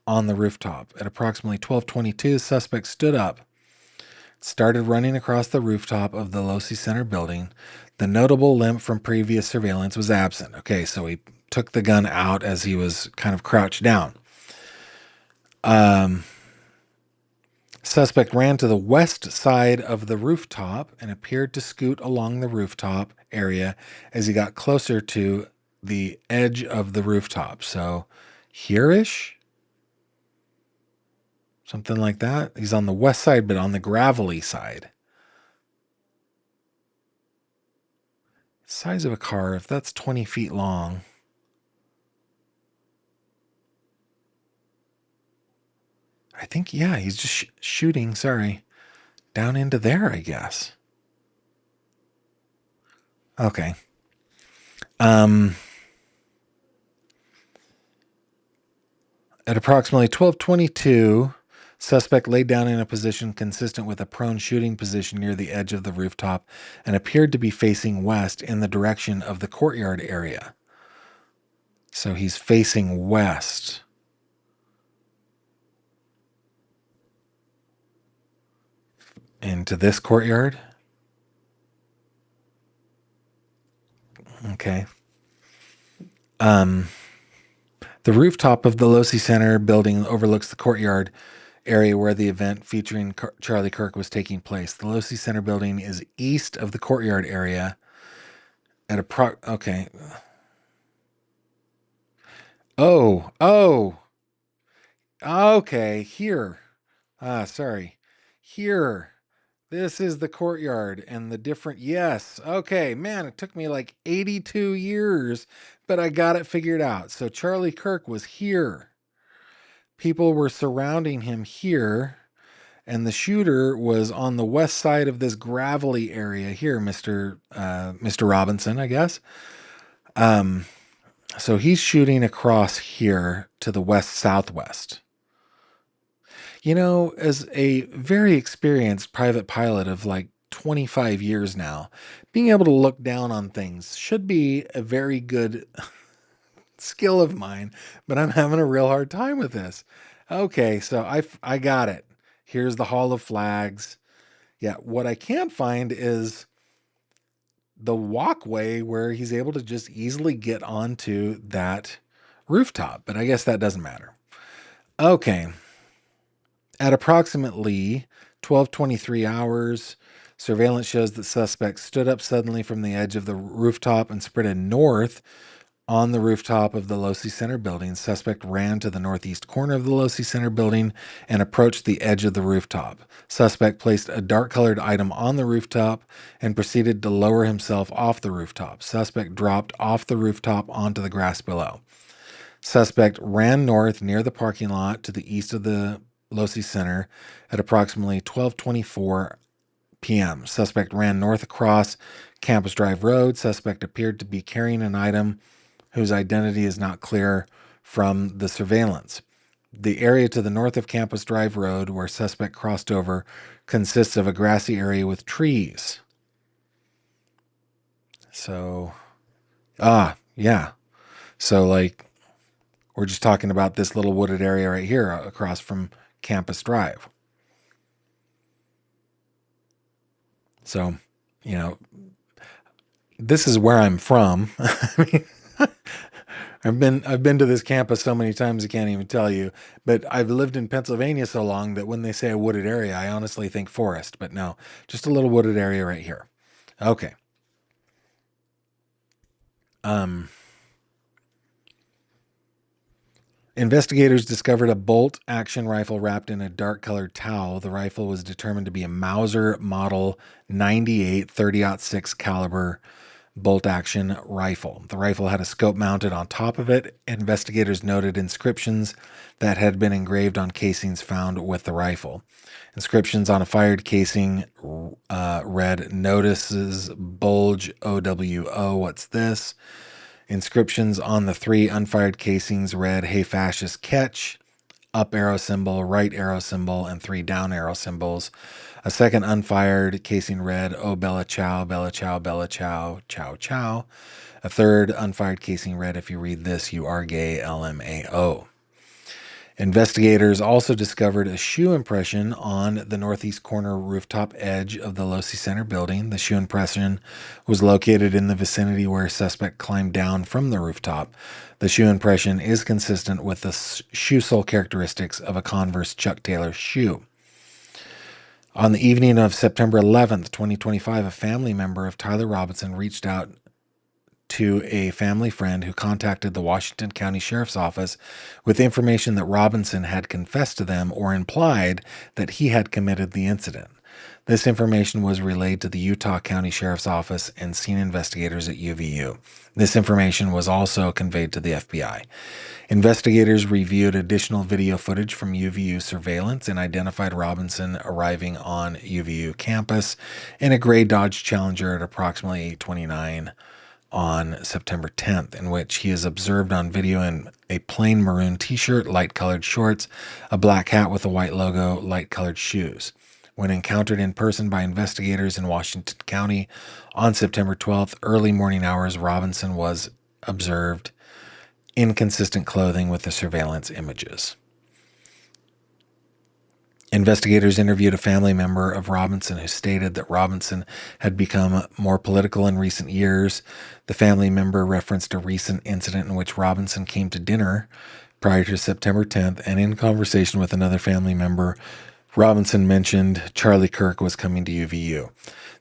on the rooftop. At approximately 12:22, suspect stood up, started running across the rooftop of the Losi Center building. The notable limp from previous surveillance was absent. Okay, so he took the gun out as he was kind of crouched down. Suspect ran to the west side of the rooftop and appeared to scoot along the rooftop area as he got closer to the edge of the rooftop. So here-ish, something like that. He's on the west side, but on the gravelly side. Size of a car, if that's 20 feet long. I think, yeah, he's just shooting, sorry, down into there, I guess. Okay. At approximately 12:22, suspect laid down in a position consistent with a prone shooting position near the edge of the rooftop and appeared to be facing west in the direction of the courtyard area. So he's facing west. Into this courtyard? Okay. The rooftop of the Losi Center building overlooks the courtyard area where the event featuring Charlie Kirk was taking place. The Losi Center building is east of the courtyard area at okay. Oh, okay, here. Sorry. Here. This is the courtyard and the different, yes. Okay, man, it took me like 82 years, but I got it figured out. So Charlie Kirk was here. People were surrounding him here, and the shooter was on the west side of this gravelly area here, Mr. Robinson, I guess. So he's shooting across here to the west southwest. You know, as a very experienced private pilot of like 25 years now, being able to look down on things should be a very good skill of mine, but I'm having a real hard time with this. Okay, so I got it. Here's the Hall of Flags. Yeah, what I can't find is the walkway where he's able to just easily get onto that rooftop, but I guess that doesn't matter. Okay. At approximately 12:23 hours, surveillance shows that suspect stood up suddenly from the edge of the rooftop and sprinted north on the rooftop of the Losi Center building. Suspect ran to the northeast corner of the Losi Center building and approached the edge of the rooftop. Suspect placed a dark-colored item on the rooftop and proceeded to lower himself off the rooftop. Suspect dropped off the rooftop onto the grass below. Suspect ran north near the parking lot to the east of the Losi Center at approximately 12:24 p.m. Suspect ran north across Campus Drive Road. Suspect appeared to be carrying an item whose identity is not clear from the surveillance. The area to the north of Campus Drive Road where suspect crossed over consists of a grassy area with trees. So, yeah. So, like, we're just talking about this little wooded area right here across from Campus Drive. So, you know, this is where I'm from. I mean, I've been to this campus so many times I can't even tell you. But I've lived in Pennsylvania so long that when they say a wooded area, I honestly think forest. But no, just a little wooded area right here. Okay. Investigators discovered a bolt-action rifle wrapped in a dark-colored towel. The rifle was determined to be a Mauser Model 98 30-06 caliber bolt-action rifle. The rifle had a scope mounted on top of it. Investigators noted inscriptions that had been engraved on casings found with the rifle. Inscriptions on a fired casing read, "Notices bulge OWO. What's this?" Inscriptions on the 3 unfired casings read, "Hey fascist, catch," up arrow symbol, right arrow symbol, and 3 down arrow symbols. A second unfired casing read, "Oh Bella Chow, Bella Chow, Bella Chow, Chow Chow." A third unfired casing read, "If you read this, you are gay, LMAO." Investigators also discovered a shoe impression on the northeast corner rooftop edge of the Losi Center building. The shoe impression was located in the vicinity where a suspect climbed down from the rooftop. The shoe impression is consistent with the shoe sole characteristics of a Converse Chuck Taylor shoe. On the evening of September 11th, 2025, a family member of Tyler Robinson reached out to a family friend who contacted the Washington County Sheriff's Office with information that Robinson had confessed to them or implied that he had committed the incident. This information was relayed to the Utah County Sheriff's Office and scene investigators at UVU. This information was also conveyed to the FBI. Investigators reviewed additional video footage from UVU surveillance and identified Robinson arriving on UVU campus in a gray Dodge Challenger at approximately 8:29 on September 10th, in which he is observed on video in a plain maroon t-shirt, light-colored shorts, a black hat with a white logo, light-colored shoes. When encountered in person by investigators in Washington County on September 12th, early morning hours, Robinson was observed in consistent clothing with the surveillance images. Investigators interviewed a family member of Robinson who stated that Robinson had become more political in recent years. The family member referenced a recent incident in which Robinson came to dinner prior to September 10th, and in conversation with another family member, Robinson mentioned Charlie Kirk was coming to UVU.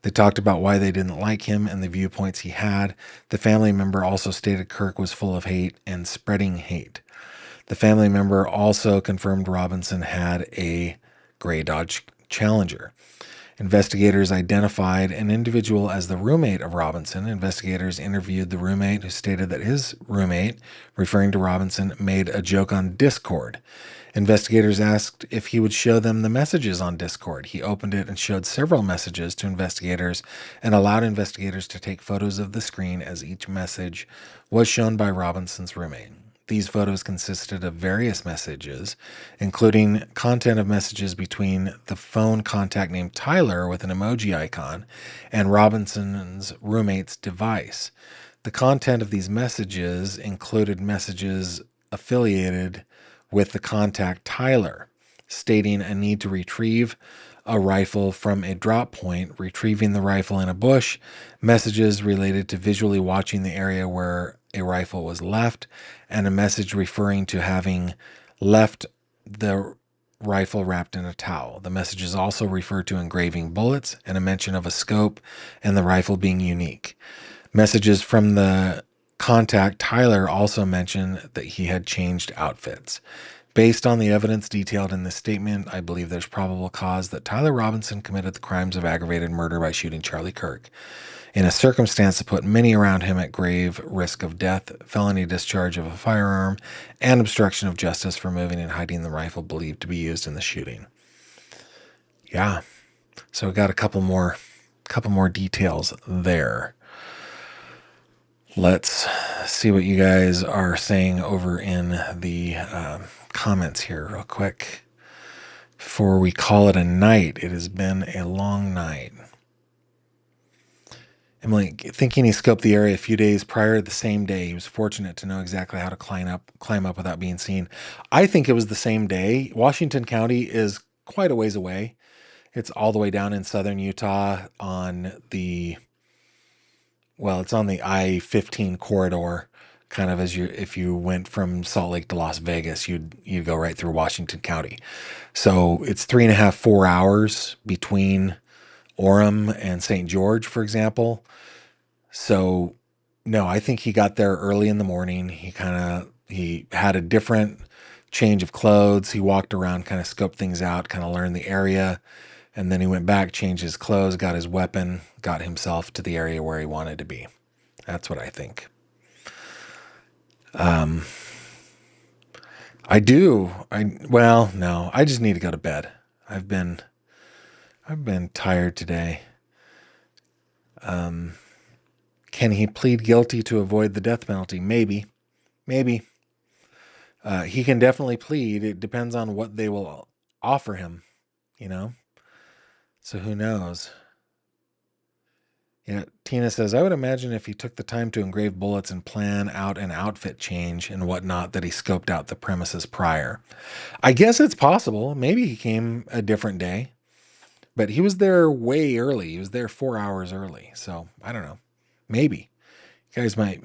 They talked about why they didn't like him and the viewpoints he had. The family member also stated Kirk was full of hate and spreading hate. The family member also confirmed Robinson had a gray Dodge Challenger. Investigators identified an individual as the roommate of Robinson. Investigators interviewed the roommate, who stated that his roommate, referring to Robinson, made a joke on Discord. Investigators asked if he would show them the messages on Discord. He opened it and showed several messages to investigators and allowed investigators to take photos of the screen as each message was shown by Robinson's roommate. These photos consisted of various messages, including content of messages between the phone contact named Tyler with an emoji icon and Robinson's roommate's device. The content of these messages included messages affiliated with the contact Tyler, stating a need to retrieve a rifle from a drop point, retrieving the rifle in a bush, messages related to visually watching the area where a rifle was left, and a message referring to having left the rifle wrapped in a towel. The messages also refer to engraving bullets and a mention of a scope and the rifle being unique. Messages from the contact Tyler also mentioned that he had changed outfits. Based on the evidence detailed in this statement, I believe there's probable cause that Tyler Robinson committed the crimes of aggravated murder by shooting Charlie Kirk in a circumstance that put many around him at grave risk of death, felony discharge of a firearm, and obstruction of justice for moving and hiding the rifle believed to be used in the shooting. Yeah. So we got a couple more details there. Let's see what you guys are saying over in the comments here real quick. Before we call it a night, it has been a long night. Emily, thinking he scoped the area a few days prior, the same day. He was fortunate to know exactly how to climb up without being seen. I think it was the same day. Washington County is quite a ways away. It's all the way down in southern Utah on the, well, it's on the I-15 corridor, kind of if you went from Salt Lake to Las Vegas, you'd go right through Washington County. So it's 3.5, 4 hours between Orem and St. George, for example. So no, I think he got there early in the morning. He had a different change of clothes. He walked around, kind of scoped things out, kind of learned the area. And then he went back, changed his clothes, got his weapon, got himself to the area where he wanted to be. That's what I think. No, I just need to go to bed. I've been tired today. Can he plead guilty to avoid the death penalty? Maybe. He can definitely plead. It depends on what they will offer him, So who knows? Yeah, Tina says, I would imagine if he took the time to engrave bullets and plan out an outfit change and whatnot, that he scoped out the premises prior. I guess it's possible. Maybe he came a different day, but he was there way early. He was there 4 hours early. So I don't know. Maybe. You guys might.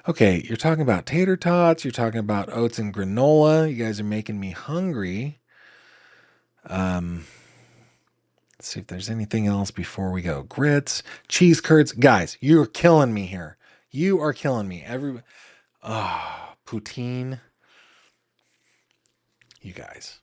Okay, you're talking about tater tots. You're talking about oats and granola. You guys are making me hungry. Let's see if there's anything else before we go. Grits, cheese curds. Guys, you're killing me here. You are killing me. Poutine. You guys.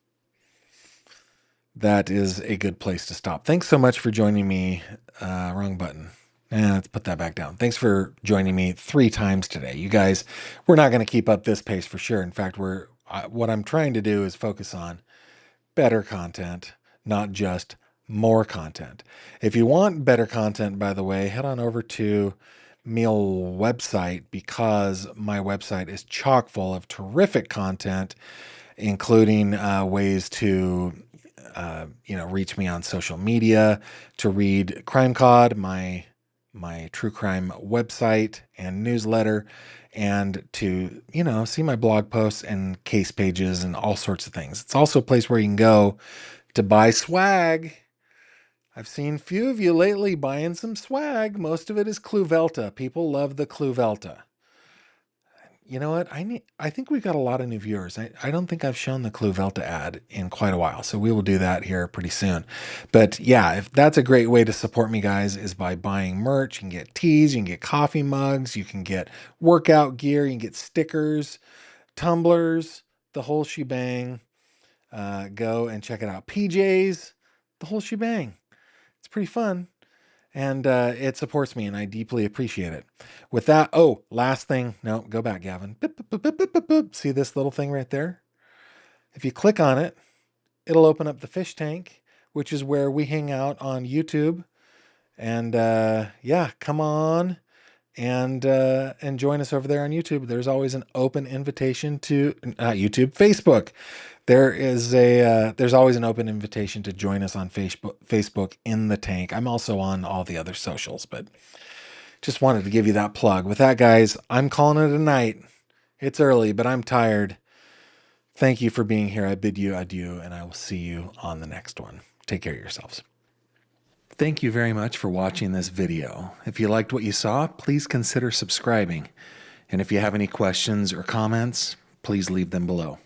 That is a good place to stop. Thanks so much for joining me. Wrong button. Let's put that back down. Thanks for joining me 3 times today. You guys, we're not going to keep up this pace for sure. In fact, what I'm trying to do is focus on better content, not just more content. If you want better content, by the way, head on over to Meal website, because my website is chock full of terrific content, including ways to reach me on social media, to read Crime Cod, my true crime website and newsletter, and to, see my blog posts and case pages and all sorts of things. It's also a place where you can go to buy swag. I've seen a few of you lately buying some swag. Most of it is Cluvelta. People love the Cluvelta. You know what? I think we've got a lot of new viewers. I don't think I've shown the Cluvelta ad in quite a while, so we will do that here pretty soon. But yeah, if that's a great way to support me, guys, is by buying merch. You can get teas, you can get coffee mugs, you can get workout gear, you can get stickers, tumblers, the whole shebang. Go and check it out. PJs, the whole shebang. It's pretty fun. And it supports me, and I deeply appreciate it. With that, last thing. No, go back, Gavin. Boop, boop, boop, boop, boop, boop. See this little thing right there? If you click on it, it'll open up the fish tank, which is where we hang out on YouTube. And come on and join us over there on YouTube. There's always an open invitation to YouTube, Facebook. There's always an open invitation to join us on Facebook in the tank. I'm also on all the other socials, but just wanted to give you that plug. With that, guys, I'm calling it a night. It's early, but I'm tired. Thank you for being here. I bid you adieu, and I will see you on the next one. Take care of yourselves. Thank you very much for watching this video. If you liked what you saw, please consider subscribing. And if you have any questions or comments, please leave them below.